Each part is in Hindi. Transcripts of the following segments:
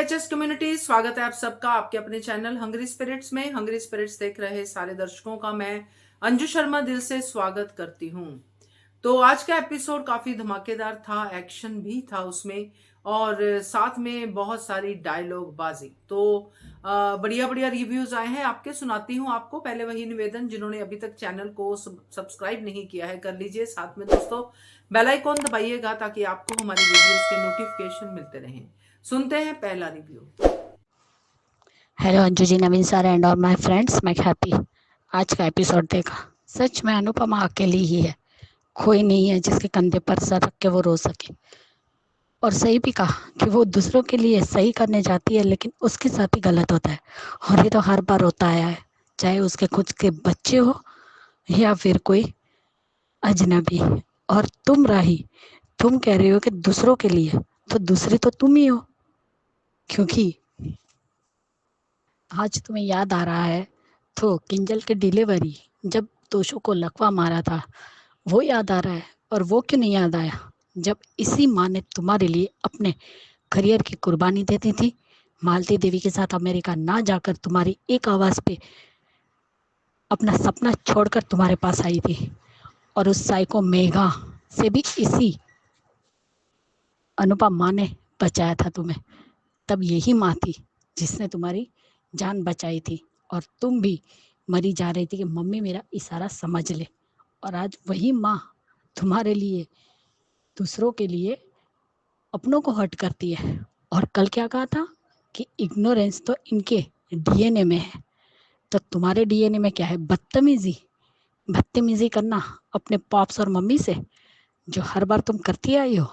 VHS कम्युनिटी, स्वागत है आप सबका आपके अपने चैनल हंग्री स्पिरिट्स में। हंग्री स्पिरिट्स देख रहे सारे दर्शकों का मैं अंजू शर्मा दिल से स्वागत करती हूँ। तो आज का एपिसोड काफी धमाकेदार था, एक्शन भी था उसमें और साथ में बहुत सारी डायलॉग बाजी। तो बढ़िया बढ़िया रिव्यूज आए हैं, आपके सुनाती हूँ आपको। पहले वही निवेदन, जिन्होंने अभी तक चैनल को सब्सक्राइब नहीं किया है कर लीजिए, साथ में दोस्तों बेल आइकॉन दबाइएगा ताकि आपको हमारी वीडियोस के नोटिफिकेशन मिलते रहें। सुनते हैं पहला review. Hello Anju ji, Naveen sir and और माय फ्रेंड्स, मैं हैप्पी। आज का एपिसोड देखा। सच में अनुपमा अकेली ही है, कोई नहीं है जिसके कंधे पर सर रख के वो रो सके। और सही भी कहा कि वो दूसरों के लिए सही करने जाती है लेकिन उसके साथ ही गलत होता है। और ये तो हर बार होता आया है, चाहे उसके खुद के बच्चे हो या फिर कोई अजनबी। और तुम राही, तुम कह रही हो कि दूसरों के लिए, तो दूसरी तो तुम ही हो। क्योंकि आज तुम्हें याद आ रहा है तो किंजल की डिलीवरी जब तोशु को लकवा मारा था वो याद आ रहा है। और वो क्यों नहीं याद आया जब इसी माँ ने तुम्हारे लिए अपने करियर की कुर्बानी दे दी थी। मालती देवी के साथ अमेरिका ना जाकर तुम्हारी एक आवाज पे अपना सपना छोड़कर तुम्हारे पास आई थी। और उस साइको मेघा से भी इसी अनुपम माँ ने बचाया था तुम्हें। तब यही माँ थी जिसने तुम्हारी जान बचाई थी। और तुम भी मरी जा रही थी कि मम्मी मेरा इशारा समझ ले। और आज वही माँ तुम्हारे लिए, दूसरों के लिए, अपनों को हर्ट करती है। और कल क्या कहा था कि इग्नोरेंस तो इनके डीएनए में है। तो तुम्हारे डीएनए में क्या है? बदतमीजी। बदतमीजी करना अपने पॉप्स और मम्मी से, जो हर बार तुम करती आई हो।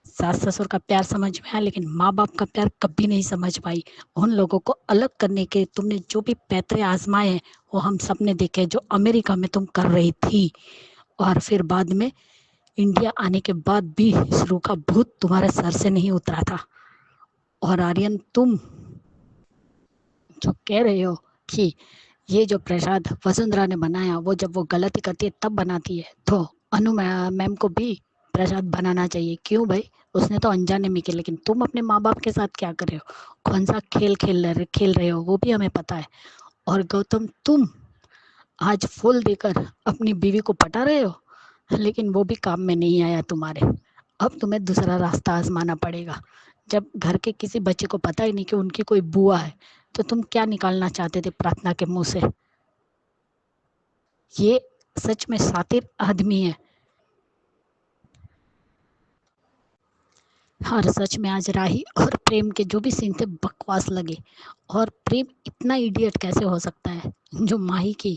सास ससुर का प्यार समझ में आया लेकिन माँ बाप का प्यार कभी नहीं समझ पाई। उन लोगों को अलग करने के तुमने जो भी पैतरे आजमाए हैं वो हम सब ने देखे, जो अमेरिका में तुम कर रही थी। और फिर बाद में इंडिया आने के बाद भी शुरू का भूत तुम्हारे सर से नहीं उतरा था। और आर्यन, तुम जो कह रहे हो कि ये जो प्रसाद वसुंधरा ने बनाया वो जब वो गलती करती है तब बनाती है, तो अनु मैम को भी प्रसाद बनाना चाहिए। क्यों भाई? उसने तो अनजाने में किया, लेकिन तुम अपने माँ बाप के साथ क्या कर रहे हो? कौन सा खेल रहे हो वो भी हमें पता है। और गौतम, तुम आज फूल देकर अपनी बीवी को पटा रहे हो लेकिन वो भी काम में नहीं आया तुम्हारे। अब तुम्हें दूसरा रास्ता आजमाना पड़ेगा। जब घर के किसी बच्चे को पता ही नहीं कि उनकी कोई बुआ है, तो तुम क्या निकालना चाहते थे प्रार्थना के मुंह से? ये सच में शातिर आदमी है। और सच में आज राही और प्रेम के जो भी सीन थे बकवास लगे। और प्रेम इतना इडियट कैसे हो सकता है जो माही की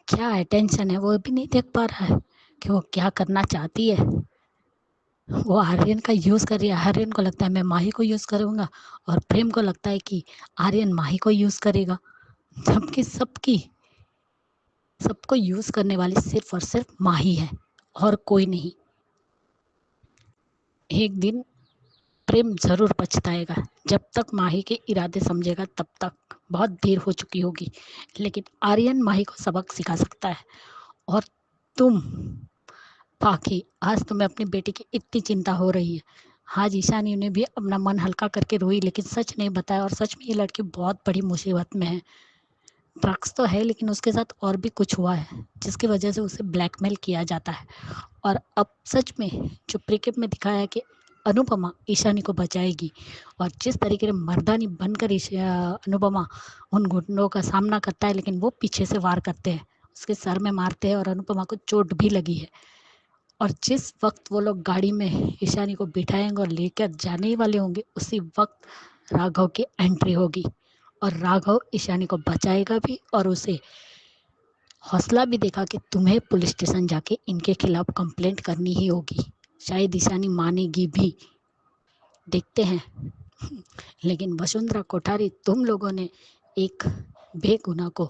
क्या अटेंशन है वो भी नहीं देख पा रहा है कि वो क्या करना चाहती है। वो आर्यन का यूज़ कर रही है। आर्यन को लगता है मैं माही को यूज़ करूँगा, और प्रेम को लगता है कि आर्यन माही को यूज़ करेगा। जबकि सबको यूज़ करने वाली सिर्फ और सिर्फ माही है और कोई नहीं। एक दिन प्रेम ज़रूर पछताएगा। जब तक माही के इरादे समझेगा तब तक बहुत देर हो चुकी होगी। लेकिन आर्यन माही को सबक सिखा सकता है। और तुम बाकी, आज तुम्हें अपनी बेटी की इतनी चिंता हो रही है। आज ईशानी ने भी अपना मन हल्का करके रोई लेकिन सच नहीं बताया। और सच में ये लड़की बहुत बड़ी मुसीबत में है। ड्रग्स तो है लेकिन उसके साथ और भी कुछ हुआ है जिसकी वजह से उसे ब्लैकमेल किया जाता है। और अब सच में जो प्रीकेप में दिखाया है कि अनुपमा ईशानी को बचाएगी, और जिस तरीके से मर्दानी बनकर अनुपमा उन घुटनों का सामना करता है, लेकिन वो पीछे से वार करते हैं, उसके सर में मारते हैं और अनुपमा को चोट भी लगी है। और जिस वक्त वो लोग गाड़ी में ईशानी को बिठाएंगे और लेकर जाने ही वाले होंगे, उसी वक्त राघव की एंट्री होगी। और राघव ईशानी को बचाएगा भी और उसे हौसला भी देगा कि तुम्हें पुलिस स्टेशन जाके इनके खिलाफ कंप्लेंट करनी ही होगी। शायद ईशानी मानेगी भी, देखते हैं। लेकिन वसुंधरा कोठारी, तुम लोगों ने एक बेगुनाह को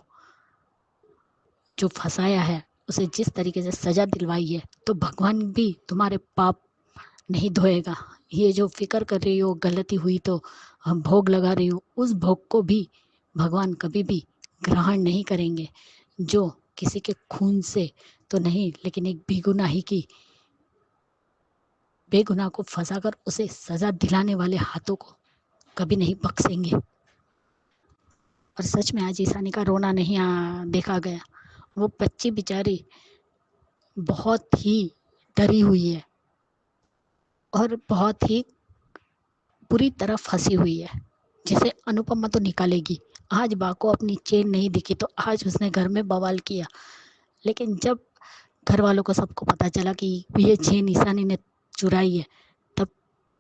जो फंसाया है उसे जिस तरीके से सजा दिलवाई है, तो भगवान भी तुम्हारे पाप नहीं धोएगा। ये जो फिक्र कर रही हो गलती हुई तो हम भोग लगा रही हो, उस भोग को भी भगवान कभी भी ग्रहण नहीं करेंगे। जो किसी के खून से तो नहीं, लेकिन एक बेगुनाही की बेगुनाह को फंसाकर उसे सजा दिलाने वाले हाथों को कभी नहीं बख्शेंगे। और सच में आज ईशानी का रोना नहीं देखा गया। वो बच्ची बेचारी बहुत ही डरी हुई है और बहुत ही पूरी तरह फंसी हुई है, जिसे अनुपमा तो निकालेगी। आज बा को अपनी चेन नहीं दिखी तो आज उसने घर में बवाल किया, लेकिन जब घर वालों को सबको पता चला कि ये चेन ईशानी ने चुराई है, तब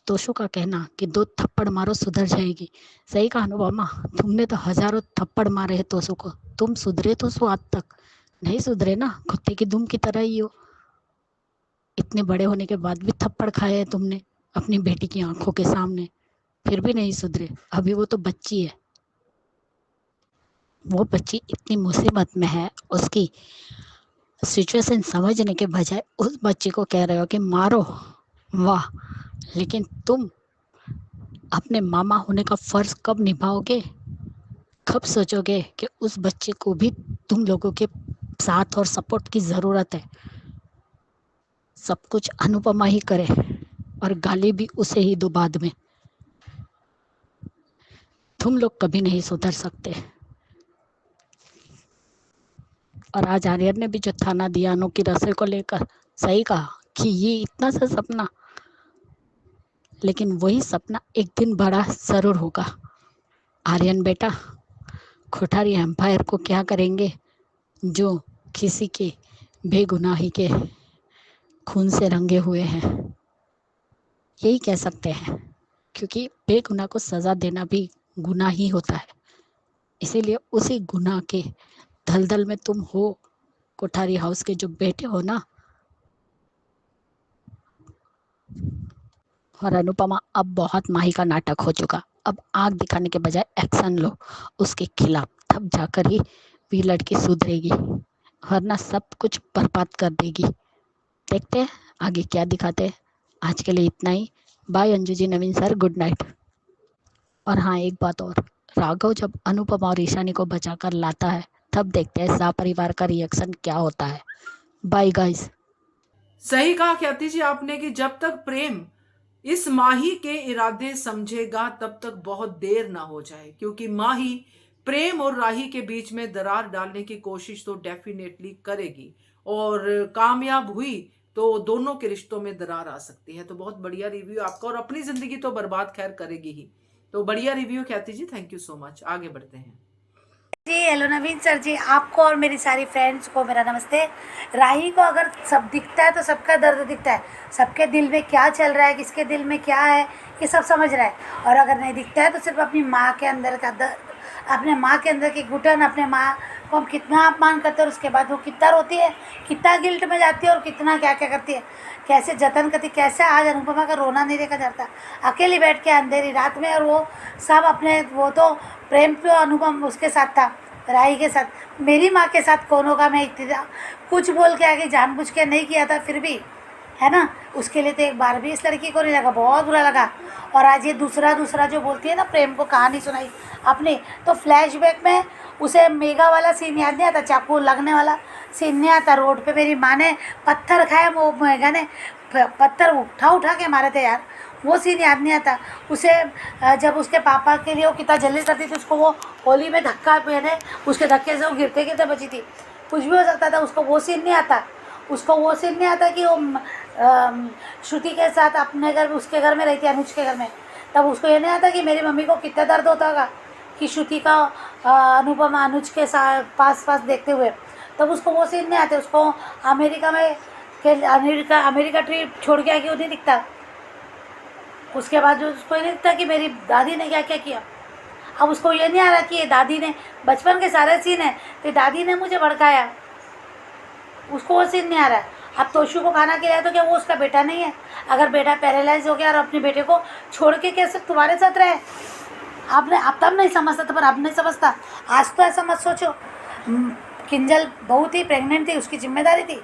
तोशो का कहना कि 2 थप्पड़ मारो सुधर जाएगी। सही कहा अनुपमा, तुमने तो हजारों थप्पड़ मारे हैं तोशो को, तुम सुधरे तो सो आज तक नहीं सुधरे ना, कुत्ते की दुम की तरह ही हो। इतने बड़े होने के बाद भी थप्पड़ खाए हैं तुमने अपनी बेटी की आंखों के सामने, फिर भी नहीं सुधरे। अभी वो तो बच्ची है, वो बच्ची इतनी मुसीबत में है, उसकी सिचुएशन समझने के बजाय उस बच्ची को कह रहे हो कि मारो। वाह, लेकिन तुम अपने मामा होने का फर्ज कब निभाओगे? कब सोचोगे कि उस बच्चे को भी तुम लोगों के साथ और सपोर्ट की ज़रूरत है? सब कुछ अनुपमा ही करे और गाली भी उसे ही दो बाद में। तुम लोग कभी नहीं सुधर सकते। और आज आर्यन ने भी जो थाना दिया अनु की रस्से को लेकर, सही कहा कि ये इतना सा सपना, लेकिन वही सपना एक दिन बड़ा जरूर होगा। आर्यन बेटा, कोठारी एम्पायर को क्या करेंगे जो किसी के बेगुनाही के खून से रंगे हुए हैं? यही कह सकते हैं, क्योंकि बेगुनाह को सजा देना भी गुनाह ही होता है। इसीलिए उसी गुनाह के दलदल में तुम हो, कोठारी हाउस के जो बेटे हो ना। और अनुपमा, अब बहुत माही का नाटक हो चुका, अब आंख दिखाने के बजाय एक्शन लो उसके खिलाफ, तब जाकर ही वी लड़की सुधरेगी, वरना सब कुछ बर्बाद कर देगी। देखते हैं आगे क्या दिखाते हैं। आज के लिए इतना ही। Bye Anju ji, Naveen sir, good night. और हाँ, एक बात और, राघव जब अनुपमा और ईशानी को बचाकर लाता है, तब देखते हैं परिवार का रिएक्शन क्या होता है। Bye guys. सही कहा ख्याति जी आपने कि जब तक प्रेम इस माही के इरादे समझेगा तब तक बहुत देर ना हो जाए, क्योंकि माही प्रेम और राही के बीच में दरार डालने की कोशिश तो डेफिनेटली करेगी, और कामयाब हुई तो दोनों के रिश्तों में दरार आ सकती है। तो बहुत बढ़िया रिव्यू आपका, और अपनी जिंदगी तो बर्बाद खैर करेगी ही। तो बढ़िया रिव्यू ख्याति जी, थैंक यू सो मच। आगे बढ़ते हैं जी। हेलो नवीन सर जी, आपको और मेरी सारी फ्रेंड्स को मेरा नमस्ते। राही को अगर सब दिखता है तो सबका दर्द दिखता है, सबके दिल में क्या चल रहा है, किसके दिल में क्या है, ये सब समझ रहा है। और अगर नहीं दिखता है तो सिर्फ अपनी माँ के अंदर का दर्द, अपने माँ के अंदर की घुटन, अपने माँ को हम कितना अपमान करते हैं और उसके बाद वो कितना रोती है, कितना गिल्ट में जाती है और कितना क्या क्या करती है, कैसे जतन करती। कैसे आज अनुपमा का रोना नहीं देखा जाता, अकेली बैठ के अंधेरी रात में, और वो सब अपने, वो तो प्रेम पे अनुपम उसके साथ था, राही के साथ। मेरी माँ के साथ कौन होगा, मैं इतनी कुछ बोल के आगे जानबूझ के नहीं किया था, फिर भी है ना, उसके लिए तो एक बार भी इस लड़की को नहीं लगा, बहुत बुरा लगा। और आज ये दूसरा जो बोलती है ना, प्रेम को कहानी सुनाई अपनी, तो फ्लैशबैक में उसे मेगा वाला सीन याद नहीं आता, चाकू लगने वाला सीन नहीं आता, रोड पे मेरी माँ ने पत्थर खाया, वो मेगा ने पत्थर उठा के मारे थे यार, वो सीन याद नहीं आता उसे। जब उसके पापा के लिए वो कितना जल्दी करती थी, उसको वो होली में धक्का पहने, उसके धक्के से वो गिरते गिरते बची थी, कुछ भी हो सकता था, उसको वो सीन नहीं आता। उसको वो सीन नहीं आता कि वो श्रुति के साथ अपने घर, उसके घर में रहती है, अनुज के घर में, तब उसको ये नहीं आता कि मेरी मम्मी को कितना दर्द होता होगा कि श्रुति का अनुपमा अनुज के साथ पास देखते हुए, तब उसको वो सीन नहीं आते। उसको अमेरिका में अमेरिका ट्रिप छोड़ के आके वो नहीं दिखता, उसके बाद जो उसको ये नहीं दिखता कि मेरी दादी ने क्या क्या किया। अब उसको ये नहीं आ रहा कि ये दादी ने, बचपन के सारे सीन है कि दादी ने मुझे भड़काया, उसको वो सीन नहीं आ रहा है। अब तोशु को खाना खिलाया तो क्या वो उसका बेटा नहीं है? अगर बेटा पैरालाइज हो गया और अपने बेटे को छोड़ के कैसे तुम्हारे साथ रहे? आपने अब तब नहीं समझता था, पर अब नहीं समझता। आज तो ऐसा मत सोचो, किंजल बहू थी, प्रेग्नेंट थी, उसकी जिम्मेदारी थी,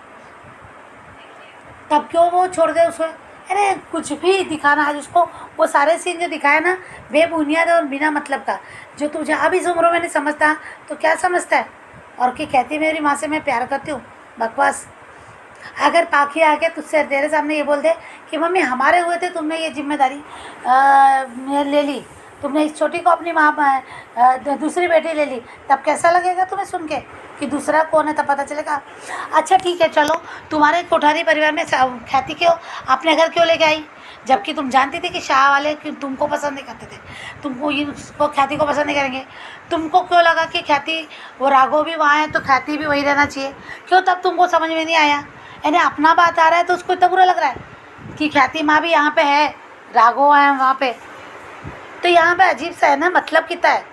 तब क्यों वो छोड़ दे उसको? अरे कुछ भी दिखाना आज उसको, वो सारे सीन जो दिखाया ना, बेबुनियाद और बिना मतलब का, जो तुझे अब इस उम्र में नहीं समझता तो क्या समझता है? और कि कहती मेरी माँ से मैं प्यार करती हूँ, बकवास। अगर पाखी आके तुझसे तेरे सामने ये बोल दे कि मम्मी हमारे हुए थे, तुमने ये जिम्मेदारी ले ली, तुमने इस छोटी को अपनी माँ दूसरी बेटी ले ली, तब कैसा लगेगा तुम्हें सुन के कि दूसरा कौन है, तब पता चलेगा। अच्छा ठीक है, चलो तुम्हारे कोठारी परिवार में ख्याति क्यों अपने घर क्यों लेके आई, जबकि तुम जानती थी कि शाह वाले तुमको पसंद नहीं करते थे, तुमको इसको ख्याति को पसंद नहीं करेंगे। तुमको क्यों लगा कि ख्याति वो राघव भी वहाँ है तो ख्याति भी वही रहना चाहिए, क्यों तब तुमको समझ में नहीं आया। यानी अपना बात आ रहा है तो उसको इतना बुरा लग रहा है कि ख्याति माँ भी यहाँ पे है, राघव है वहाँ पे। तो यहाँ पे अजीब सा है ना, मतलब कितना है,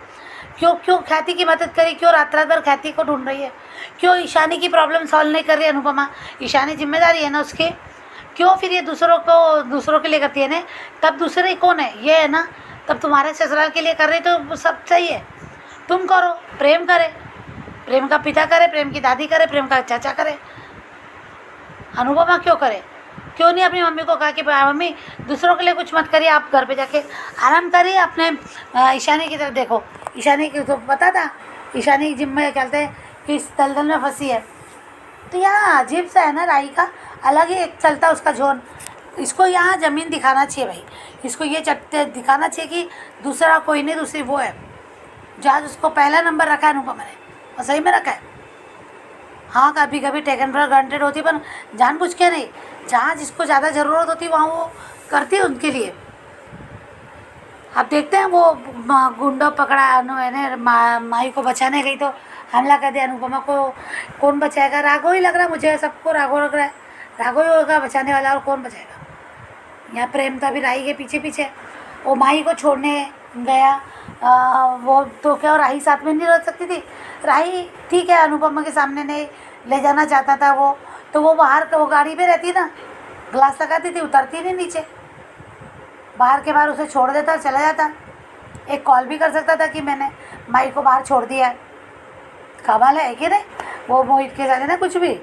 क्यों क्यों ख्याति की मदद करी, क्यों रात रात भर ख्याति को ढूंढ रही है, क्यों ईशानी की प्रॉब्लम सॉल्व नहीं कर रही अनुपमा। ईशानी जिम्मेदारी है ना उसकी, क्यों फिर ये दूसरों के लिए करती है ना। तब दूसरे कौन है, ये है ना। तब तुम्हारे ससुराल के लिए कर रही तो सब सही है, तुम करो, प्रेम करे, प्रेम का पिता करे, प्रेम की दादी करे, प्रेम का चाचा करे। अनुपमा क्यों करे, क्यों नहीं अपनी मम्मी को कहा कि मम्मी दूसरों के लिए कुछ मत करिए, आप घर पे जाके आराम करिए, अपने ईशानी की तरफ देखो। ईशानी की तो पता था, ईशानी की जिम्मे कहते हैं कि इस दलदल में फंसी है। तो यहाँ अजीब सा है ना, राही का अलग ही एक चलता उसका जोन। इसको यहाँ ज़मीन दिखाना चाहिए भाई, इसको ये चट्टे दिखाना चाहिए कि दूसरा कोई नहीं, दूसरी वो है। जहाँ उसको पहला नंबर रखा है अनुपमा ने, और सही में रखा है। हाँ कभी कभी टेकन फॉर ग्रांटेड होती, पर जानबूझ के नहीं। जहाँ जिसको ज़्यादा ज़रूरत होती वहाँ वो करती है उनके लिए। आप देखते हैं वो गुंडा पकड़ा मैंने माई को बचाने गई तो हमला कर दिया। अनुपमा को कौन बचाएगा, राघव ही लग रहा है मुझे, सबको राघव लग रहा है, राघव ही होगा बचाने वाला, और कौन बचाएगा। यहाँ प्रेम था भी राही के पीछे पीछे, वो माई को छोड़ने गया। वो तो क्या राही साथ में नहीं रह सकती थी। राही ठीक है अनुपमा के सामने नहीं ले जाना चाहता था वो, तो वो बाहर वो गाड़ी पे रहती ना, ग्लास लगाती थी, उतरती नहीं नीचे, बाहर के बाहर उसे छोड़ देता, चला जाता। एक कॉल भी कर सकता था कि मैंने माई को बाहर छोड़ दिया है। कमाल है कि नहीं, वो मोहित के साथ है ना कुछ भी।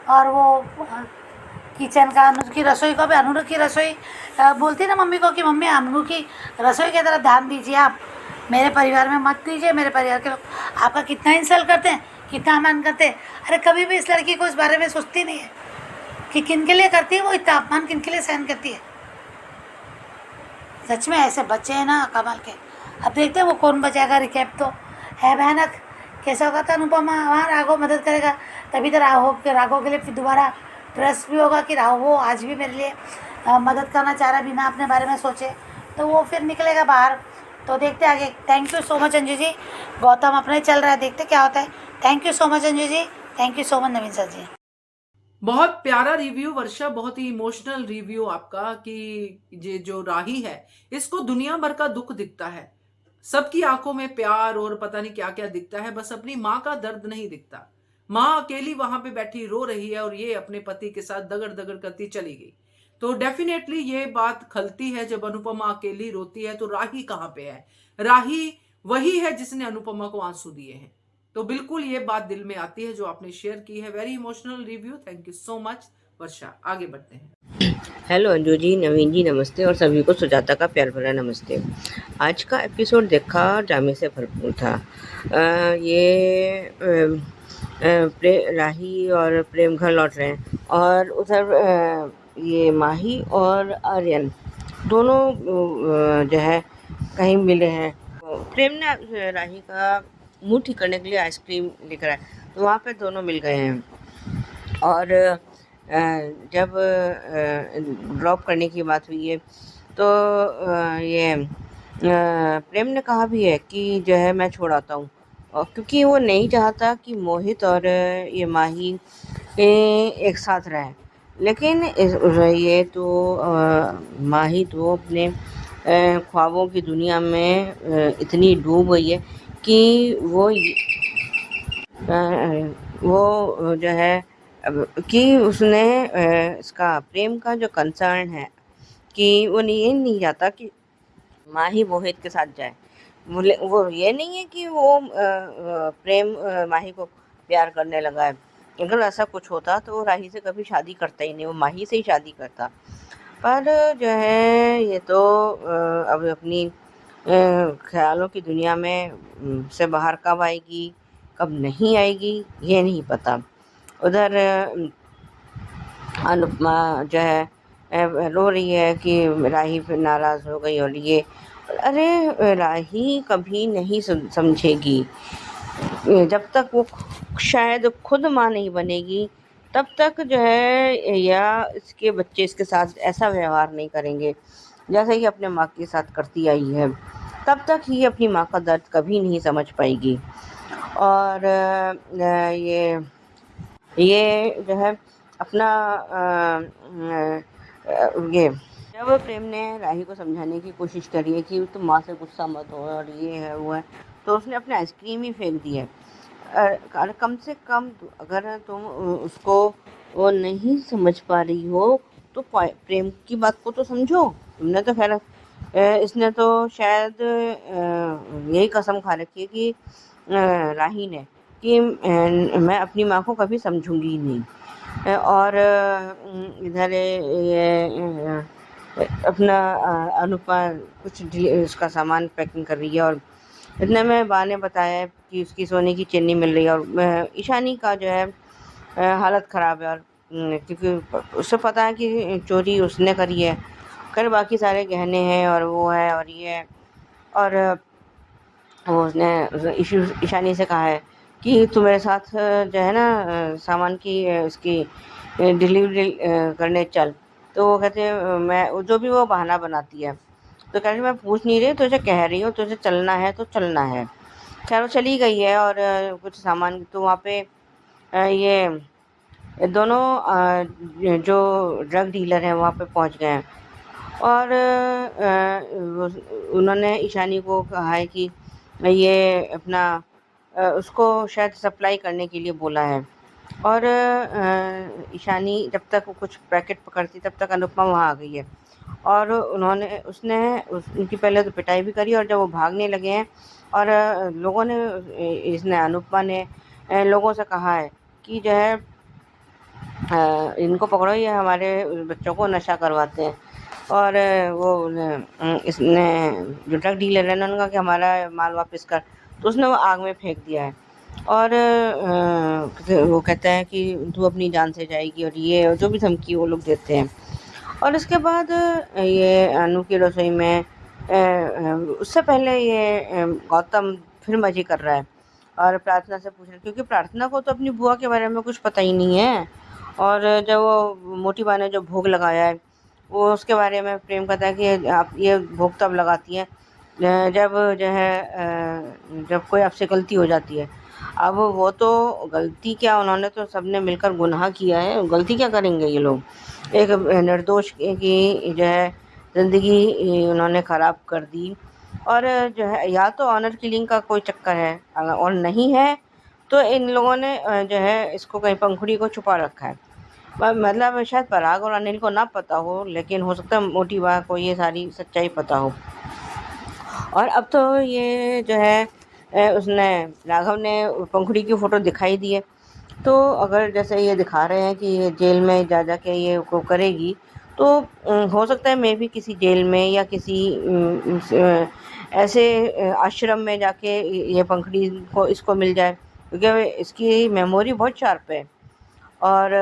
और वो किचन का अनु की रसोई को भी, अनु की रसोई बोलती ना मम्मी को कि मम्मी अनु की रसोई की तरफ ध्यान दीजिए, आप मेरे परिवार में मत दीजिए, मेरे परिवार के लोग आपका कितना इंसल्ट करते हैं, कितना अपमान करते हैं। अरे कभी भी इस लड़की को इस बारे में सोचती नहीं है कि किन के लिए करती है वो इतना अपमान, किन के लिए सहन करती है। सच में ऐसे बच्चे हैं ना कमाल के। अब देखते हैं वो कौन बचाएगा। रिकैप तो है भयानक, कैसा होगा था अनुपमा वहाँ राघव मदद करेगा, तभी तो राघव के लिए फिर दोबारा ट्रस्ट भी होगा कि राघव वो आज भी मेरे लिए मदद करना चाह रहा है बिना अपने बारे में सोचे, तो वो फिर निकलेगा बाहर। तो देखते आगे। Thank you so much Anju ji. Gautam अपने चल रहा है, देखते क्या होता है। Thank you so much Anju ji, thank you so much Naveen sir ji. बहुत प्यारा रिव्यू वर्षा, बहुत ही इमोशनल रिव्यू आपका कि ये जो राही है इसको दुनिया भर का दुख दिखता है, सबकी आंखों में प्यार और पता नहीं क्या क्या दिखता है, बस अपनी माँ का दर्द नहीं दिखता। माँ अकेली वहां पे बैठी रो रही है और ये अपने पति के साथ दगड़ दगड़ करती चली गई। तो डेफिनेटली ये बात खलती है जब अनुपमा अकेली रोती है तो राही कहाँ पे है। राही वही है जिसने अनुपमा को आंसू दिए हैं। तो बिल्कुल ये बात दिल में आती है जो आपने शेयर की है। Very emotional review, thank you so much Varsha. आगे बढ़ते हैं। हेलो अंजू जी, नवीन जी नमस्ते, और सभी को सुजाता का प्यार भरा नमस्ते। आज का एपिसोड देखा ड्रामे से भरपूर था। राही और प्रेम घर लौट रहे हैं और उधर ये माही और आर्यन दोनों जो है कहीं मिले हैं। प्रेम ने राही का मुंह ठीक करने के लिए आइसक्रीम लेकर आए, तो वहाँ पे दोनों मिल गए हैं। और जब ड्रॉप करने की बात हुई है तो ये प्रेम ने कहा भी है कि जो है मैं छोड़ आता हूँ, और क्योंकि वो नहीं चाहता कि मोहित और ये माही एक साथ रहें। लेकिन ये तो माही तो अपने ख्वाबों की दुनिया में इतनी डूब गई है कि वो जो है कि उसने इसका प्रेम का जो कंसर्न है कि वो ये नहीं चाहता कि माही मोहित के साथ जाए। वो ये नहीं है कि वो प्रेम माही को प्यार करने लगा है। अगर ऐसा कुछ होता तो वो राही से कभी शादी करता ही नहीं, वो माही से ही शादी करता। पर जो है ये तो अब अपनी ख्यालों की दुनिया में से बाहर कब आएगी कब नहीं आएगी ये नहीं पता। उधर अनुपमा जो है रो रही है कि राही फिर नाराज़ हो गई और ये, अरे राही कभी नहीं समझेगी। जब तक वो शायद खुद माँ नहीं बनेगी तब तक जो है, या इसके बच्चे इसके साथ ऐसा व्यवहार नहीं करेंगे जैसे कि अपने माँ के साथ करती आई है, तब तक ये अपनी माँ का दर्द कभी नहीं समझ पाएगी। और ये जो है अपना ये जब प्रेम ने राही को समझाने की कोशिश करी है कि तुम माँ से गुस्सा मत हो और ये है वो है, तो उसने अपने आइसक्रीम ही फेंक दी है। कम से कम अगर तुम उसको वो नहीं समझ पा रही हो तो प्रेम की बात को तो समझो। तुमने तो खैर इसने तो शायद यही कसम खा रखी है कि राही ने कि मैं अपनी माँ को कभी समझूंगी ही नहीं। और इधर ये अपना अनुपमा कुछ उसका सामान पैकिंग कर रही है और इतने में बा ने बताया कि उसकी सोने की चेन नहीं मिल रही है और ईशानी का जो है हालत ख़राब है। और क्योंकि उसे पता है कि चोरी उसने करी है, खैर बाकी सारे गहने हैं और वो है और ये है। और वो उसने ईशानी से कहा है कि तू मेरे साथ जो है ना सामान की उसकी डिलीवरी करने चल। तो वो कहते हैं मैं जो भी वो बहाना बनाती है, तो कह रही मैं पूछ नहीं रही, तुझे कह रही हूँ तुझे चलना है तो चलना है। खैर वो चली गई है और कुछ सामान तो वहाँ पे ये दोनों जो ड्रग डीलर हैं वहाँ पे पहुँच गए हैं। और उन्होंने ईशानी को कहा है कि ये अपना उसको शायद सप्लाई करने के लिए बोला है। और ईशानी जब तक वो कुछ पैकेट पकड़ती तब तक अनुपमा वहाँ आ गई है और उनकी पहले तो पिटाई भी करी और जब वो भागने लगे हैं और लोगों ने इसने अनुपमा ने लोगों से कहा है कि जो है इनको पकड़ो, ये हमारे बच्चों को नशा करवाते हैं। और इसने जो ड्रग डीलर है ना उनका कि हमारा माल वापस कर, तो उसने वो आग में फेंक दिया है। और वो कहता है कि तू अपनी जान से जाएगी और ये जो भी धमकी वो लोग देते हैं। और इसके बाद ये अनु की रसोई में उससे पहले ये गौतम फिर मज़े कर रहा है और प्रार्थना से पूछ रहा है, क्योंकि प्रार्थना को तो अपनी बुआ के बारे में कुछ पता ही नहीं है। और जब वो मोटी बा ने जो भोग लगाया है वो उसके बारे में प्रेम कहता है कि आप ये भोग तब लगाती हैं जब जो है जब कोई आपसे गलती हो जाती है। अब वो तो गलती क्या, उन्होंने तो सबने मिलकर गुनाह किया है, गलती क्या करेंगे ये लोग। एक निर्दोष की जो है ज़िंदगी उन्होंने ख़राब कर दी। और जो है या तो ऑनर किलिंग का कोई चक्कर है और नहीं है तो इन लोगों ने जो है इसको कहीं पंखुड़ी को छुपा रखा है। मतलब शायद पराग और अनिल को ना पता हो, लेकिन हो सकता है मोटी बा को ये सारी सच्चाई पता हो। और अब तो ये जो है उसने राघव ने पंखुड़ी की फ़ोटो दिखाई दी है, तो अगर जैसे ये दिखा रहे हैं कि ये जेल में जा के ये को करेगी, तो हो सकता है मे भी किसी जेल में या किसी ऐसे आश्रम में जाके ये पंखुड़ी को इसको मिल जाए, क्योंकि इसकी मेमोरी बहुत शार्प है। और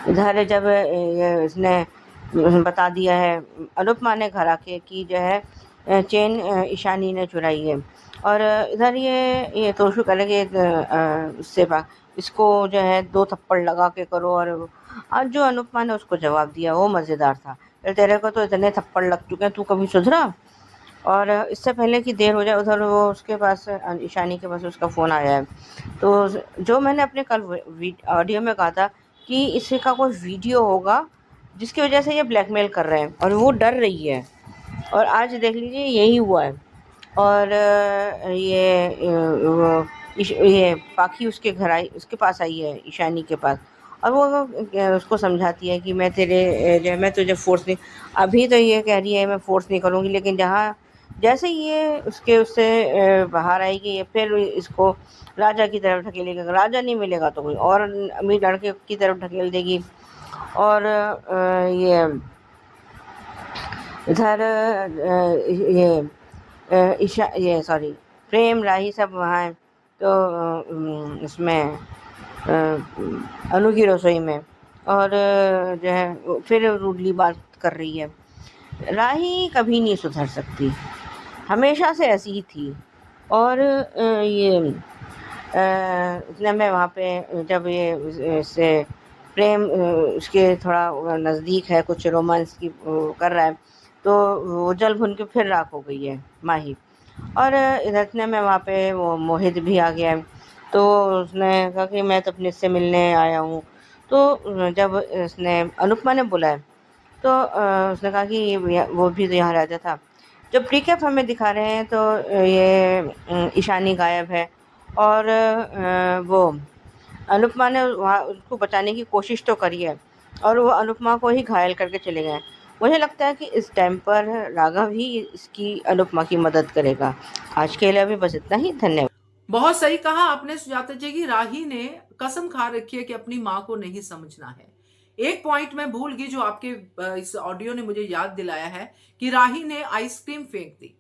इधर जब ये इसने बता दिया है अनुपमा ने घर आके कि जो है चेन ईशानी ने चुराई है। और इधर ये तोशु करेंगे उससे इसको जो है 2 थप्पड़ लगा के करो। और आज जो अनुपमा ने उसको जवाब दिया वो मज़ेदार था, तेरे को तो इतने थप्पड़ लग चुके हैं, तू कभी सुधरा। और इससे पहले कि देर हो जाए उधर वो उसके पास ईशानी के पास उसका फ़ोन आया है। तो जो मैंने अपने कल ऑडियो में कहा था कि इसका कोई वीडियो होगा जिसकी वजह से ये ब्लैकमेल कर रहे हैं और वो डर रही है, और आज देख लीजिए यही हुआ है। और ये पाखी उसके घर आई, उसके पास आई है ईशानी के पास, और वो उसको समझाती है कि मैं तुझे फोर्स नहीं, अभी तो ये कह रही है मैं फोर्स नहीं करूँगी, लेकिन जैसे ये उससे बाहर आएगी ये फिर इसको राजा की तरफ ढकेलेगा, राजा नहीं मिलेगा तो कोई और अमीर लड़के की तरफ ढकेल देगी। और ये इधर ये प्रेम राही सब वहाँ हैं, तो इसमें अनु की रसोई में, और जो है फिर रूडली बात कर रही है। राही कभी नहीं सुधर सकती, हमेशा से ऐसी ही थी। और इसलिए मैं वहाँ पे जब ये इससे प्रेम उसके थोड़ा नज़दीक है, कुछ रोमांस की कर रहा है, तो वो जल भुन के फिर राख हो गई है माही। और इधर इतने में वहाँ पे वो मोहित भी आ गया है, तो उसने कहा कि मैं तो अपने से मिलने आया हूँ। तो जब उसने अनुपमा ने बुलाया, तो उसने कहा कि वो भी तो यहाँ रहता था। जब रिकैप हमें दिखा रहे हैं तो ये ईशानी गायब है, और वो अनुपमा ने वहाँ उसको बचाने की कोशिश तो करी है, और वो अनुपमा को ही घायल करके चले गए। मुझे लगता है कि इस टाइम पर राघव ही इसकी अनुपमा की मदद करेगा। आज के लिए अभी बस इतना ही, धन्यवाद। बहुत सही कहा आपने सुजाता जी की राही ने कसम खा रखी है कि अपनी माँ को नहीं समझना है। एक पॉइंट मैं भूल गई जो आपके इस ऑडियो ने मुझे याद दिलाया है कि राही ने आइसक्रीम फेंक दी।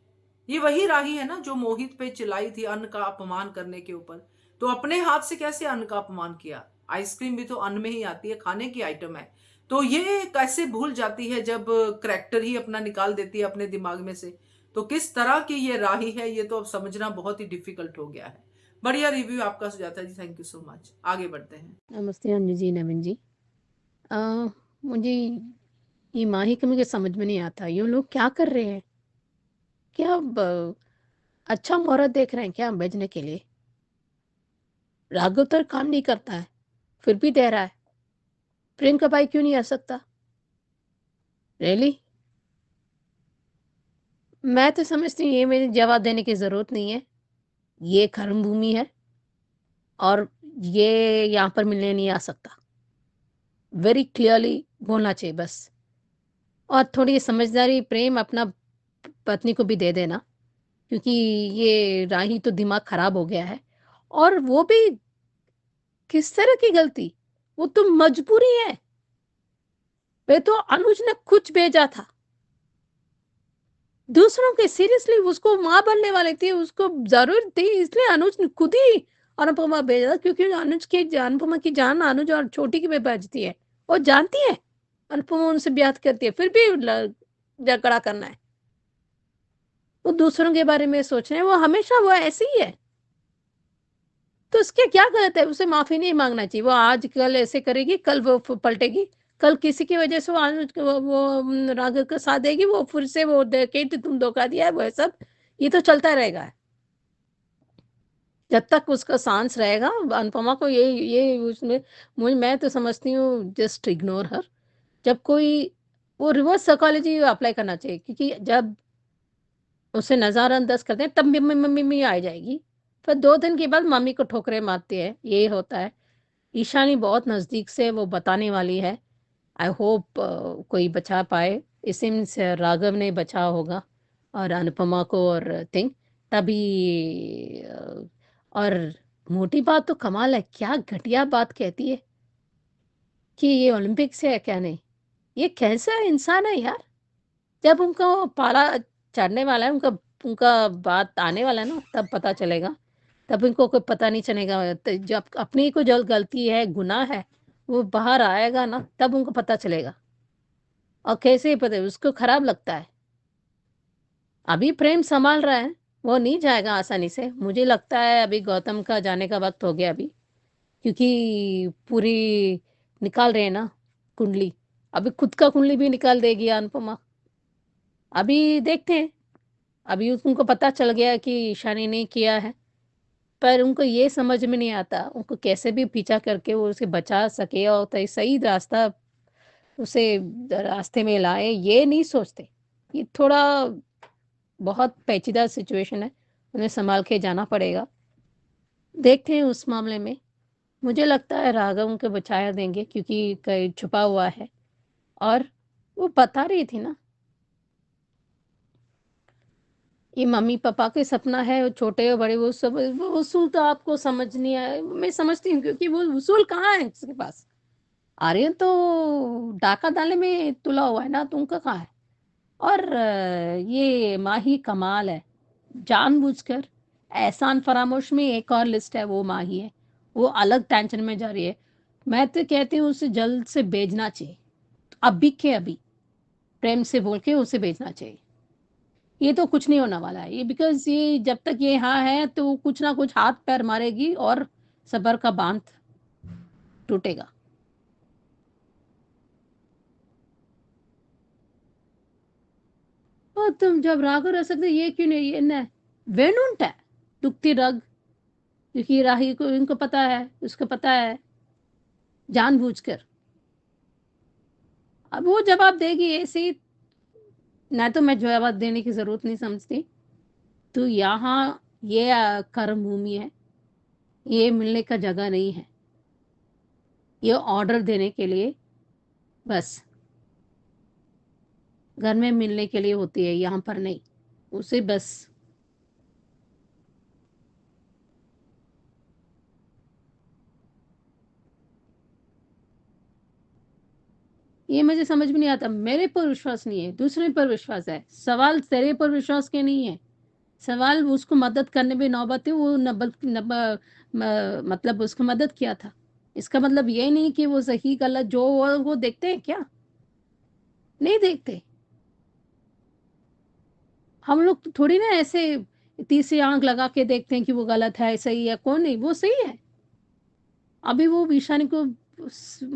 ये वही राही है ना जो मोहित पे चिल्लाई थी अन्न का अपमान करने के ऊपर। तो अपने हाथ से कैसे अन्न का अपमान किया? आइसक्रीम भी तो अन्न में ही आती है, खाने की आइटम है। तो ये कैसे भूल जाती है जब करेक्टर ही अपना निकाल देती है अपने दिमाग में से। तो किस तरह की ये राही है ये तो अब समझना बहुत ही डिफिकल्ट हो गया है। बढ़िया रिव्यू आपका सुजाता जी, थैंक यू सो मच। आगे बढ़ते हैं। नमस्ते अंजू जी, नवीन जी। मुझे ये माही का मुझे समझ में नहीं आता, ये लोग क्या कर रहे हैं? क्या अच्छा मुहूर्त देख रहे हैं क्या भेजने के लिए? राघव तो काम नहीं करता है, फिर भी दे रहा है। प्रेम का भाई क्यों नहीं आ सकता? रियली? मैं तो समझती हूँ ये मेरे जवाब देने की जरूरत नहीं है। ये कर्म भूमि है और ये यहाँ पर मिलने नहीं आ सकता। वेरी क्लियरली बोलना चाहिए बस। और थोड़ी समझदारी प्रेम अपना पत्नी को भी दे देना, क्योंकि ये राही तो दिमाग खराब हो गया है। और वो भी किस तरह की गलती? वो तो मजबूरी है। वे तो अनुज ने कुछ भेजा था दूसरों के, सीरियसली उसको माँ बनने वाली थी, उसको जरूरत थी, इसलिए अनुज ने खुद ही अनुपमा भेजा था, क्योंकि अनुपमा की जान अनुज और छोटी की भी बजती है। वो जानती है अनुपमा उनसे ब्याह करती है, फिर भी झगड़ा करना है। वो दूसरों के बारे में सोच रहे हैं, वो हमेशा वो ऐसी ही है। तो उसके क्या गलत है? उसे माफी नहीं मांगना चाहिए। वो आज कल ऐसे करेगी, कल वो पलटेगी, कल किसी की वजह से वो राघव का साथ देगी, वो फिर से वो देखे तुम धोखा दिया है, वो सब ये तो चलता रहेगा जब तक उसका सांस रहेगा। अनुपमा को ये उसमें मैं तो समझती हूँ जस्ट इग्नोर हर। जब कोई वो रिवर्स साइकोलॉजी अप्लाई करना चाहिए, क्योंकि जब उसे नज़रअंदाज करते हैं तब मम्मी मम्मी में आ जाएगी, फिर 2 दिन के बाद मम्मी को ठोकरें मारती है, ये होता है। ईशानी बहुत नज़दीक से वो बताने वाली है। आई होप कोई बचा पाए। इट सीम्स राघव ने बचा होगा और अनुपमा को और थिंग तभी और मोटी बात तो कमाल है, क्या घटिया बात कहती है कि ये ओलंपिक्स है क्या? नहीं, ये कैसा इंसान है यार? जब उनका वो पाला चढ़ने वाला है, उनका उनका बात आने वाला है ना, तब पता चलेगा। तब इनको कोई पता नहीं चलेगा। जब अपनी को जो गलती है, गुनाह है, वो बाहर आएगा ना, तब उनको पता चलेगा। और कैसे पता उसको खराब लगता है। अभी प्रेम संभाल रहा है, वो नहीं जाएगा आसानी से। मुझे लगता है अभी गौतम का जाने का वक्त हो गया अभी, क्योंकि पूरी निकाल रहे हैं ना कुंडली। अभी खुद का कुंडली भी निकाल देगी अनुपमा। अभी देखते हैं। अभी उनको पता चल गया कि ईशानी ने किया है, पर उनको ये समझ में नहीं आता उनको कैसे भी पीछा करके वो उसे बचा सके और सही रास्ता उसे रास्ते में लाए, ये नहीं सोचते। ये थोड़ा बहुत पेचीदा सिचुएशन है, उन्हें संभाल के जाना पड़ेगा। देखते हैं उस मामले में। मुझे लगता है राघव उनको बचाया देंगे, क्योंकि कहीं छुपा हुआ है। और वो बता रही थी ना, ये मम्मी पापा के सपना है, वो छोटे और बड़े वो सब, वो उसूल तो आपको समझ नहीं आया। मैं समझती हूँ, क्योंकि वो उसूल कहाँ है उसके पास? आर्यन तो डाका डालने में तुला हुआ है ना, तो उनका कहाँ है? और ये माही कमाल है, जानबूझकर। एहसान फरामोश में एक और लिस्ट है, वो माही है। वो अलग टेंशन में जा रही है। मैं तो कहती हूँ उसे जल्द से भेजना चाहिए, अभी के अभी प्रेम से बोल के उसे भेजना चाहिए। ये तो कुछ नहीं होने वाला है ये, बिकॉज़ ये जब तक ये यहाँ है तो कुछ ना कुछ हाथ पैर मारेगी और सब्र का बाँध टूटेगा। और तुम जब राग रह सकते ये क्यों नहीं ये न वेणुंटा दुखती रग, क्योंकि राही को इनको पता है, उसको पता है जानबूझकर। अब वो जवाब देगी ऐसे ही, ना तो मैं जवाब देने की ज़रूरत नहीं समझती। तो यहाँ ये कर्म भूमि है, ये मिलने का जगह नहीं है। ये ऑर्डर देने के लिए बस घर में मिलने के लिए होती है, यहाँ पर नहीं। उसे बस ये मुझे समझ में नहीं आता। मेरे पर विश्वास नहीं है, दूसरे पर विश्वास है। सवाल तेरे पर विश्वास के नहीं है, सवाल उसको मदद करने में नौबत है। वो मतलब उसको मदद किया था। इसका मतलब ये नहीं कि वो सही गलत जो वो देखते हैं क्या? नहीं देखते। हम लोग तो थोड़ी ना ऐसे तीसरी आंख लगा के देखते हैं कि वो गलत है सही है, कौन नहीं वो सही है। अभी वो ईशानी को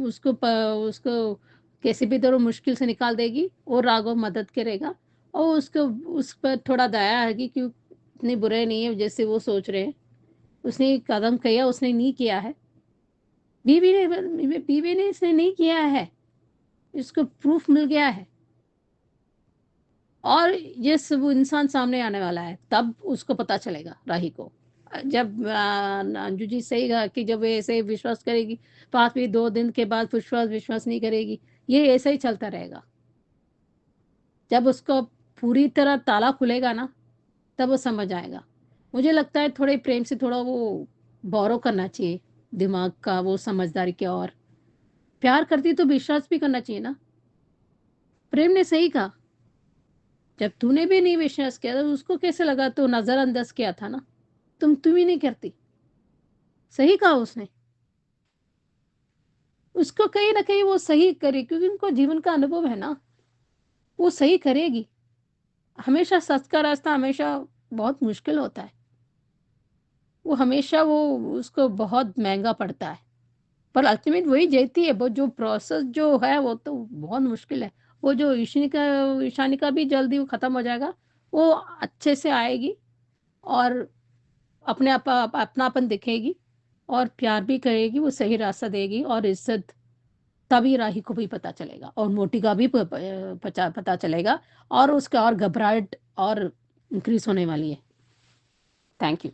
उसको कैसे भी तरह मुश्किल से निकाल देगी और राघव मदद करेगा और उसको उस पर थोड़ा दया आएगी कि इतने बुरे नहीं है जैसे वो सोच रहे हैं। उसने एक कदम किया, उसने नहीं किया है। बीवी ने इसने नहीं किया है, इसको प्रूफ मिल गया है। और ये सब इंसान सामने आने वाला है, तब उसको पता चलेगा राही को। जब अंजू जी सही कहा कि जब ऐसे विश्वास करेगी, पास भी 2 दिन के बाद विश्वास नहीं करेगी, ये ऐसा ही चलता रहेगा। जब उसको पूरी तरह ताला खुलेगा ना, तब वो समझ आएगा। मुझे लगता है थोड़े प्रेम से थोड़ा वो बोरो करना चाहिए दिमाग का, वो समझदारी के। और प्यार करती तो विश्वास भी करना चाहिए ना। प्रेम ने सही कहा, जब तूने भी नहीं विश्वास किया तो उसको कैसे लगा? तो नजरअंदाज किया था ना, तुम ही नहीं करती। सही कहा उसने, उसको कहीं ना कहीं वो सही करे, क्योंकि उनको जीवन का अनुभव है ना, वो सही करेगी। हमेशा सच का रास्ता हमेशा बहुत मुश्किल होता है, वो हमेशा वो उसको बहुत महंगा पड़ता है, पर अल्टीमेट वही जीतती है। वो जो प्रोसेस जो है वो तो बहुत मुश्किल है। वो जो ईशानी का भी जल्दी वो खत्म हो जाएगा, वो अच्छे से आएगी और अपने अपनापन दिखेगी और प्यार भी करेगी, वो सही रास्ता देगी और इज्जत। तभी राही को भी पता चलेगा और मोटी का भी पता चलेगा और उसका और घबराहट और इंक्रीज होने वाली है। Thank you.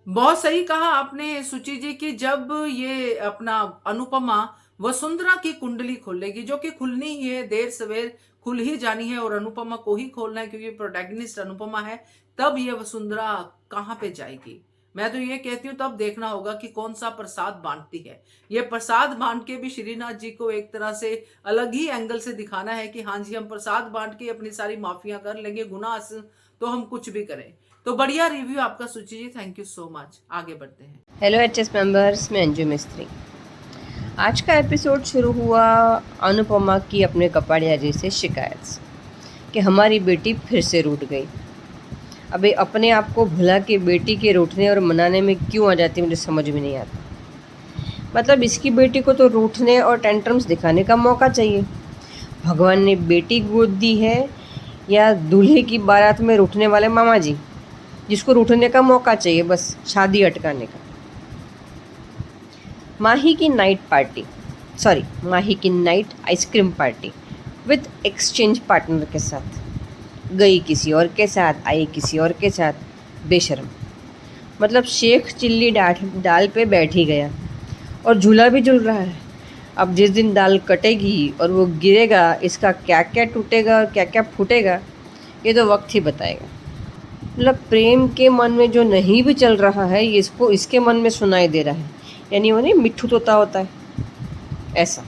बहुत सही कहा आपने सुचि जी कि जब ये अपना अनुपमा वसुंधरा की कुंडली खोलेगी, जो कि खुलनी ही है, देर सवेर खुल ही जानी है और अनुपमा को ही खोलना है क्योंकि प्रोटैगनिस्ट अनुपमा है, तब ये वसुंधरा कहाँ पे जाएगी। मैं तो ये कहती हूँ तब देखना होगा कि कौन सा प्रसाद बांटती है। ये प्रसाद बांट के भी श्रीनाथ जी को एक तरह से अलग ही एंगल से दिखाना है कि हाँ जी हम प्रसाद बांट के अपनी सारी माफियां कर लेंगे, गुनाह तो हम कुछ भी करें। तो बढ़िया रिव्यू आपका सुचि जी, थैंक यू सो मच। आगे बढ़ते हैं। हेलो एचएस मेंबर्स, मैं अंजू मिस्त्री। आज का एपिसोड शुरू हुआ अनुपमा की अपने कपाड़िया जी से शिकायत से कि हमारी बेटी फिर से रूठ गई। अबे अपने आप को भुला के बेटी के रूठने और मनाने में क्यों आ जाती, मुझे समझ में नहीं आता। मतलब इसकी बेटी को तो रूठने और टेंट्रम्स दिखाने का मौका चाहिए। भगवान ने बेटी गोद दी है या दूल्हे की बारात में रूठने वाले मामा जी, जिसको रूठने का मौका चाहिए बस शादी अटकाने का। माही की night ice cream party with exchange partner के साथ, गई किसी और के साथ, आई किसी और के साथ, बेशर्म। मतलब शेख चिल्ली डाल पे बैठ ही गया और झूला भी झूल रहा है। अब जिस दिन दाल कटेगी और वो गिरेगा, इसका क्या क्या टूटेगा और क्या क्या फूटेगा, ये तो वक्त ही बताएगा। मतलब प्रेम के मन में जो नहीं भी चल रहा है, ये इसको इसके मन में सुनाई दे रहा है, यानी वो नहीं मिट्ठू तोता होता है ऐसा।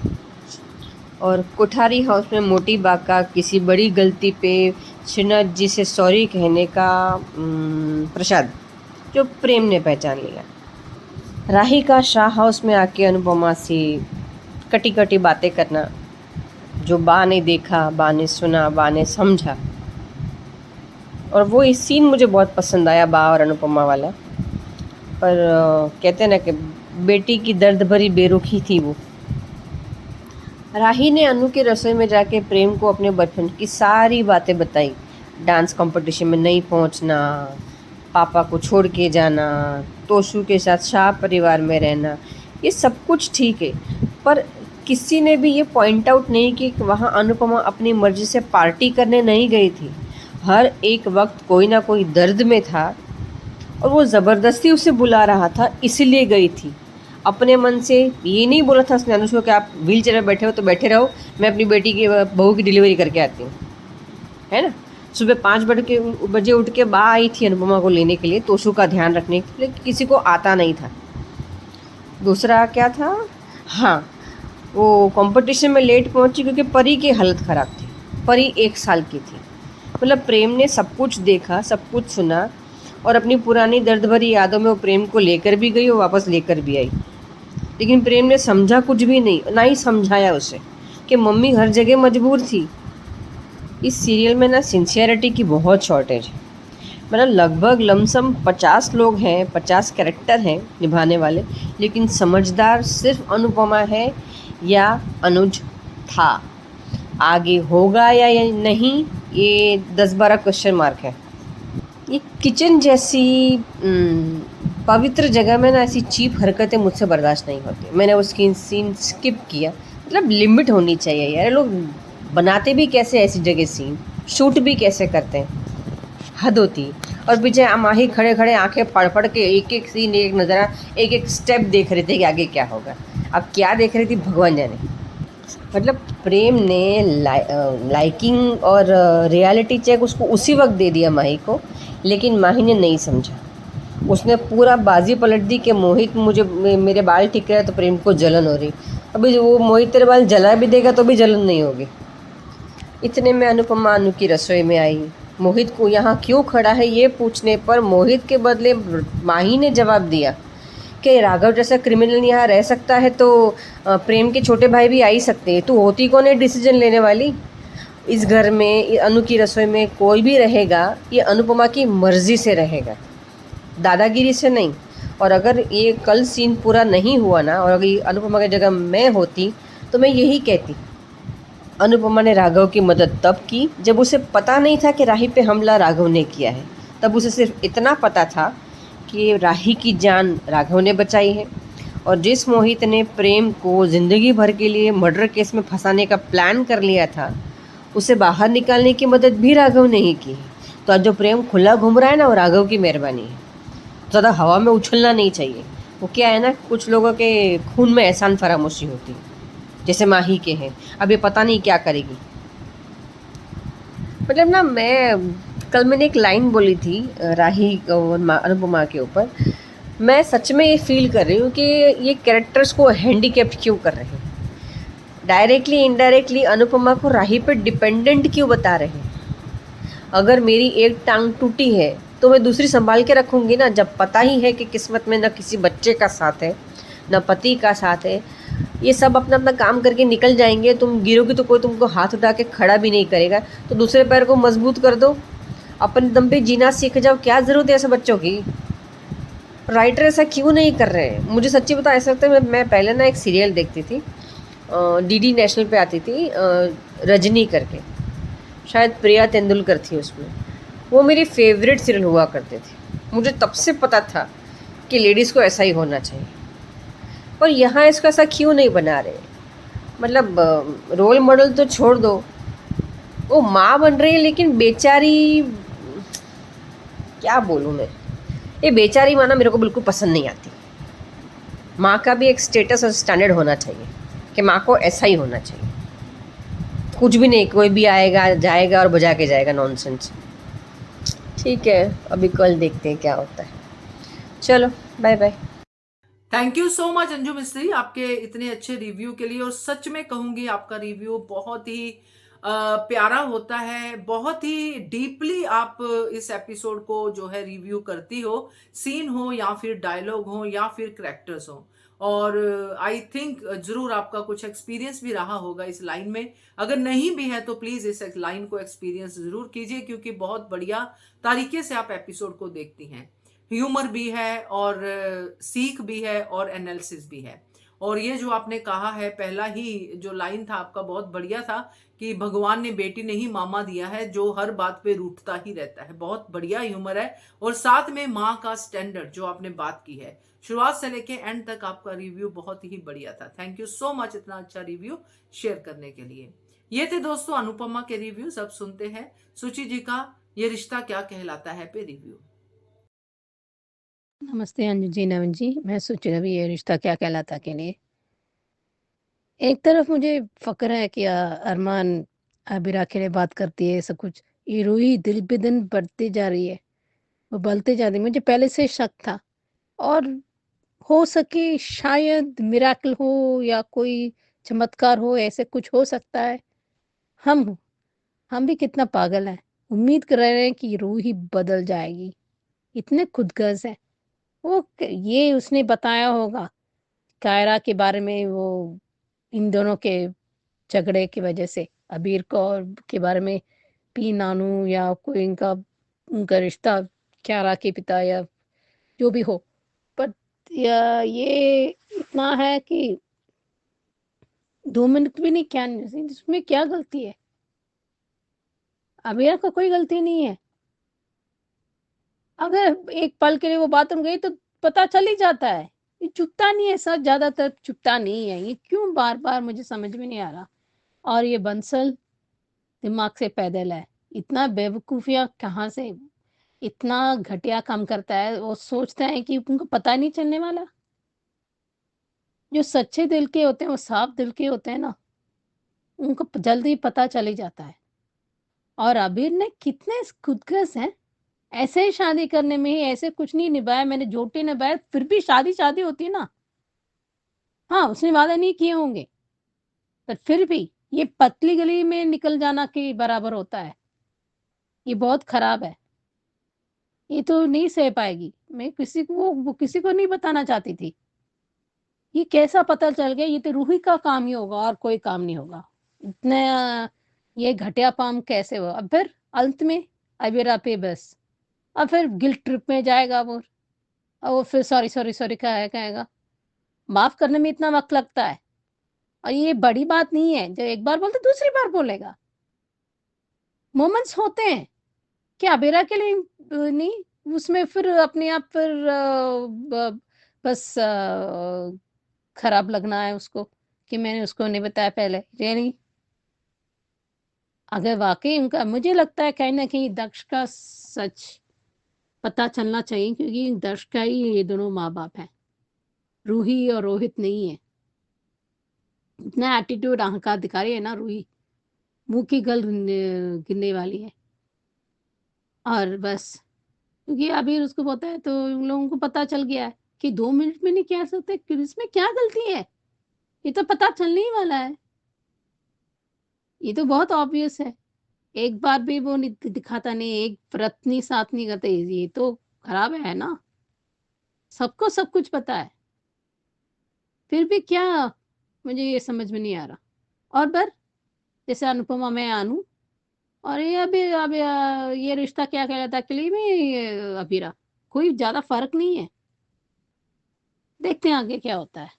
और कोठारी हाउस में मोटी बाका किसी बड़ी गलती पे श्रीनाथ जी से सॉरी कहने का प्रसाद जो प्रेम ने पहचान लिया। राही का शाह हाउस में आके अनुपमा से कटी कटी बातें करना, जो बा ने देखा, बा ने सुना, बा ने समझा, और वो इस सीन मुझे बहुत पसंद आया, बा और अनुपमा वाला। पर कहते हैं ना कि बेटी की दर्द भरी बेरुखी थी वो। राही ने अनु के रसोई में जाके प्रेम को अपने बचपन की सारी बातें बताई। डांस कंपटीशन में नहीं पहुंचना, पापा को छोड़ के जाना, तोशु के साथ शाह परिवार में रहना, ये सब कुछ ठीक है, पर किसी ने भी ये पॉइंट आउट नहीं कि वहाँ अनुपमा अपनी मर्जी से पार्टी करने नहीं गई थी। हर एक वक्त कोई ना कोई दर्द में था और वो ज़बरदस्ती उसे बुला रहा था, इसीलिए गई थी। अपने मन से ये नहीं बोला था उसने अनुष्का कि आप व्हील चेयर में बैठे हो तो बैठे रहो, मैं अपनी बेटी की बहू की डिलीवरी करके आती हूँ, है ना। सुबह 5 बजे उठ के बा आई थी अनुपमा को लेने के लिए, तोशु का ध्यान रखने के लिए, किसी को आता नहीं था। दूसरा क्या था, हाँ, वो कंपटीशन में लेट पहुंची क्योंकि परी की हालत ख़राब थी। परी 1 साल की थी। मतलब प्रेम ने सब कुछ देखा, सब कुछ सुना, और अपनी पुरानी दर्द भरी यादों में वो प्रेम को लेकर भी गई और वापस लेकर भी आई। लेकिन प्रेम ने समझा कुछ भी नहीं, ना ही समझाया उसे कि मम्मी हर जगह मजबूर थी। इस सीरियल में ना सिंसियरिटी की बहुत शॉर्टेज है। मतलब लगभग लमसम 50 लोग हैं, 50 कैरेक्टर हैं निभाने वाले, लेकिन समझदार सिर्फ अनुपमा है या अनुज था। आगे होगा या नहीं, ये 10-12 क्वेश्चन मार्क है। ये किचन जैसी पवित्र जगह में ना ऐसी चीप हरकतें मुझसे बर्दाश्त नहीं होती। मैंने उसकी सीन स्किप किया। मतलब लिमिट होनी चाहिए यार, लोग बनाते भी कैसे ऐसी जगह सीन, शूट भी कैसे करते हैं, हद होती। और पीछे माही खड़े खड़े आंखें फाड़ फाड़ के एक एक सीन, एक नज़ारा, एक एक स्टेप देख रहे थे कि आगे क्या होगा। अब क्या देख रही थी भगवान जाने। मतलब प्रेम ने लाइकिंग और रियलिटी चेक उसको उसी वक्त दे दिया माही को, लेकिन माही ने नहीं समझा। उसने पूरा बाजी पलट दी कि मोहित मुझे मेरे बाल ठीक रहे तो प्रेम को जलन हो रही। अभी वो मोहित तेरे बाल जला भी देगा तो भी जलन नहीं होगी। इतने में अनुपमा अनु की रसोई में आई। मोहित को यहाँ क्यों खड़ा है ये पूछने पर मोहित के बदले माही ने जवाब दिया कि राघव जैसा क्रिमिनल यहाँ रह सकता है तो प्रेम के छोटे भाई भी आ ही सकते हैं। तू होती कौन है डिसीजन लेने वाली? इस घर में अनु की रसोई में कोई भी रहेगा ये अनुपमा की मर्जी से रहेगा, दादागिरी से नहीं। और अगर ये कल सीन पूरा नहीं हुआ ना, और अगर अनुपमा की जगह मैं होती तो मैं यही कहती। अनुपमा ने राघव की मदद तब की जब उसे पता नहीं था कि राही पे हमला राघव ने किया है। तब उसे सिर्फ इतना पता था कि राही की जान राघव ने बचाई है। और जिस मोहित ने प्रेम को ज़िंदगी भर के लिए मर्डर केस में फंसाने का प्लान कर लिया था, उसे बाहर निकालने की मदद भी राघव ने ही की है। तो आज जो प्रेम खुला घूम रहा है ना, वो राघव की मेहरबानी है। ज़्यादा हवा में उछलना नहीं चाहिए। वो क्या है ना, कुछ लोगों के खून में एहसान फरामोशी होती है, जैसे माही के हैं। अब ये पता नहीं क्या करेगी। मतलब ना, मैंने एक लाइन बोली थी राही और अनुपमा के ऊपर। मैं सच में ये फील कर रही हूँ कि ये कैरेक्टर्स को हैंडीकैप्ड क्यों कर रहे हैं। डायरेक्टली इनडायरेक्टली अनुपमा को राही पे डिपेंडेंट क्यों बता रहे हैं। अगर मेरी एक टांग टूटी है तो मैं दूसरी संभाल के रखूँगी ना, जब पता ही है कि किस्मत में न किसी बच्चे का साथ है न पति का साथ है। ये सब अपना अपना काम करके निकल जाएंगे, तुम गिरोगी तो कोई तुमको हाथ उठा के खड़ा भी नहीं करेगा। तो दूसरे पैर को मजबूत कर दो, अपने दम पे जीना सीख जाओ। क्या ज़रूरत है ऐसे बच्चों की? राइटर ऐसा क्यों नहीं कर रहे हैं? मुझे सच्ची बता, ऐसा लगता है मैं पहले ना एक सीरियल देखती थी, डीडी नेशनल पे आती थी, रजनी करके, शायद प्रिया तेंदुलकर थी उसमें। वो मेरी फेवरेट सीरियल हुआ करते थे। मुझे तब से पता था कि लेडीज़ को ऐसा ही होना चाहिए। और यहाँ इसको ऐसा क्यों नहीं बना रहे? मतलब रोल मॉडल तो छोड़ दो, वो माँ बन रही है, लेकिन बेचारी, क्या बोलूँ मैं, ये बेचारी माँ ना मेरे को बिल्कुल पसंद नहीं आती। माँ का भी एक स्टेटस और स्टैंडर्ड होना चाहिए कि माँ को ऐसा ही होना चाहिए। कुछ भी नहीं, कोई भी आएगा जाएगा और बजा के जाएगा, नॉनसेंस। ठीक है, अभी कल देखते हैं क्या होता है। चलो, bye bye. Thank you so much Anju Mistry, आपके इतने अच्छे रिव्यू के लिए। और सच में कहूंगी, आपका रिव्यू बहुत ही प्यारा होता है, बहुत ही डीपली आप इस एपिसोड को जो है रिव्यू करती हो, सीन हो या फिर डायलॉग हो या फिर कैरेक्टर्स हो। और आई थिंक जरूर आपका कुछ एक्सपीरियंस भी रहा होगा इस लाइन में। अगर नहीं भी है तो प्लीज इस लाइन को एक्सपीरियंस जरूर कीजिए, क्योंकि बहुत बढ़िया तरीके से आप एपिसोड को देखती हैं। ह्यूमर भी है और सीख भी है और एनालिसिस भी है। और ये जो आपने कहा है, पहला ही जो लाइन था आपका बहुत बढ़िया था कि भगवान ने बेटी नहीं मामा दिया है जो हर बात पे रूठता ही रहता है। बहुत बढ़िया ह्यूमर है। और साथ में माँ का स्टैंडर्ड जो आपने बात की है, शुरुआत से लेके एंड तक आपका रिव्यू बहुत ही बढ़िया था। थैंक यू सो मच इतना अच्छा रिव्यू शेयर करने के लिए। ये थे दोस्तों अनुपमा के रिव्यूज। अब सुनते हैं सुचि जी का ये रिश्ता क्या कहलाता है पे रिव्यू। नमस्ते अंजू जी, नवन जी, मैं सोच रही ये रिश्ता क्या कहलाता के लिए एक तरफ मुझे फ़क्र है कि अरमान आबिरा के लिए बात करती है सब कुछ, ये रूही दिल पे दिन बढ़ती जा रही है, वो बढ़ते जा रही है। मुझे पहले से शक था और हो सके शायद मिरेकल हो या कोई चमत्कार हो, ऐसे कुछ हो सकता है। हम हम भी कितना पागल हैं, उम्मीद कर रहे हैं कि रूही बदल जाएगी, इतने खुदगर्ज़ हैं। ये उसने बताया होगा कायरा के बारे में, वो इन दोनों के झगड़े की वजह से अबीर कौर के बारे में, पी नानू या कोई इनका उनका रिश्ता क्यारा के पिता या जो भी हो, पर ये इतना है कि 2 मिनट भी नहीं, क्या इसमें क्या गलती है? अबीरा का कोई गलती नहीं है। अगर एक पल के लिए वो बाथरूम गई तो पता चल ही जाता है। ये चुपता नहीं है, सच ज़्यादातर चुपता नहीं है। ये क्यों बार-बार मुझे समझ में नहीं आ रहा। और ये बंसल दिमाग से पैदल है। इतना बेवकूफ़ियाँ कहाँ से, इतना घटिया काम करता है। वो सोचते हैं कि उनको पता नहीं चलने वाला। जो सच्चे दिल के होते हैं, वो साफ दिल के होते हैं ना, उनको जल्दी पता चल ही जाता है। और अबीर ने कितने खुदगर्ज़ हैं। ऐसे ही शादी करने में ही ऐसे कुछ नहीं निभाया, मैंने झूठे निभाए, फिर भी शादी होती है ना। हाँ, उसने वादे नहीं किए होंगे, पर फिर भी ये पतली गली में निकल जाना के बराबर होता है। ये बहुत खराब है। ये तो नहीं सह पाएगी। मैं किसी को वो किसी को नहीं बताना चाहती थी। ये कैसा पता चल गया, ये तो रूही का काम ही होगा और कोई काम नहीं होगा। इतना ये घटिया काम कैसे हुआ? अब फिर अंत में अबीरा पे बस, अब फिर गिल्ट ट्रिप में जाएगा वो, और वो फिर सॉरी कहेगा। माफ़ करने में इतना वक़्त लगता है और ये बड़ी बात नहीं है, जो एक बार बोलते दूसरी बार बोलेगा। मोमेंट्स होते हैं, क्या अबीरा के लिए नहीं, उसमें फिर अपने आप फिर बस खराब लगना है उसको कि मैंने उसको नहीं बताया पहले। रियली अगर वाक़ई उनका, मुझे लगता है कहीं न कहीं दक्ष का सच पता चलना चाहिए, क्योंकि दक्ष का ही ये दोनों माँ-बाप हैं। रूही और रोहित नहीं है। इतना एटीट्यूड अहंकार दिखा रही है ना रूही, मुँह की गल गिरने वाली है। और बस क्योंकि अभी उसको पता है, तो उन लोगों को पता चल गया है कि 2 मिनट में नहीं कह सकते कि इसमें क्या गलती है? ये तो पता चलने ही वाला है। ये तो बहुत ऑब्वियस है। एक बार भी वो नहीं दिखाता नहीं, एक व्रत नहीं साथ नहीं करते, ये तो खराब है ना? सबको सब कुछ पता है। फिर भी क्या, मुझे ये समझ में नहीं आ रहा। और पर जैसे अनुपमा मैं अनु, और ये अभी ये रिश्ता क्या कहलाता है के लिए में अबीरा, कोई ज़्यादा फ़र्क नहीं है। देखते हैं आगे क्या होता है।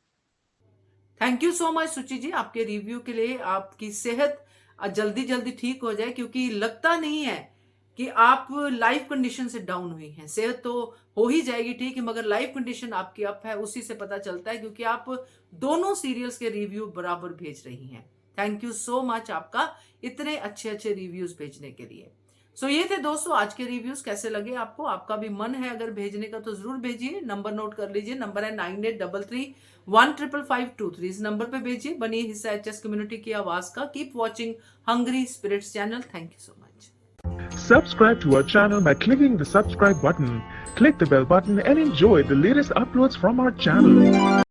थैंक यू सो मच सुचि जी आपके रिव्यू के लिए। आपकी सेहत जल्दी जल्दी ठीक हो जाए, क्योंकि लगता नहीं है कि आप लाइफ कंडीशन से डाउन हुई हैं। सेहत तो हो ही जाएगी ठीक है, मगर लाइफ कंडीशन आपकी अप है, उसी से पता चलता है, क्योंकि आप दोनों सीरियल्स के रिव्यू बराबर भेज रही हैं। थैंक यू सो मच आपका इतने अच्छे अच्छे रिव्यूज भेजने के लिए। सो ये थे दोस्तों आज के रिव्यूज। कैसे लगे आपको? आपका भी मन है अगर भेजने का तो जरूर भेजिए। नंबर नोट कर लीजिए, नंबर है 9833155523। इस नंबर पे भेजिए। बनिए हिस्सा एचएस कम्युनिटी की आवाज का। Keep watching Hungry Spirits channel. Thank you so much. Subscribe to our channel by clicking the subscribe button. Click the bell button and enjoy the latest uploads from our channel.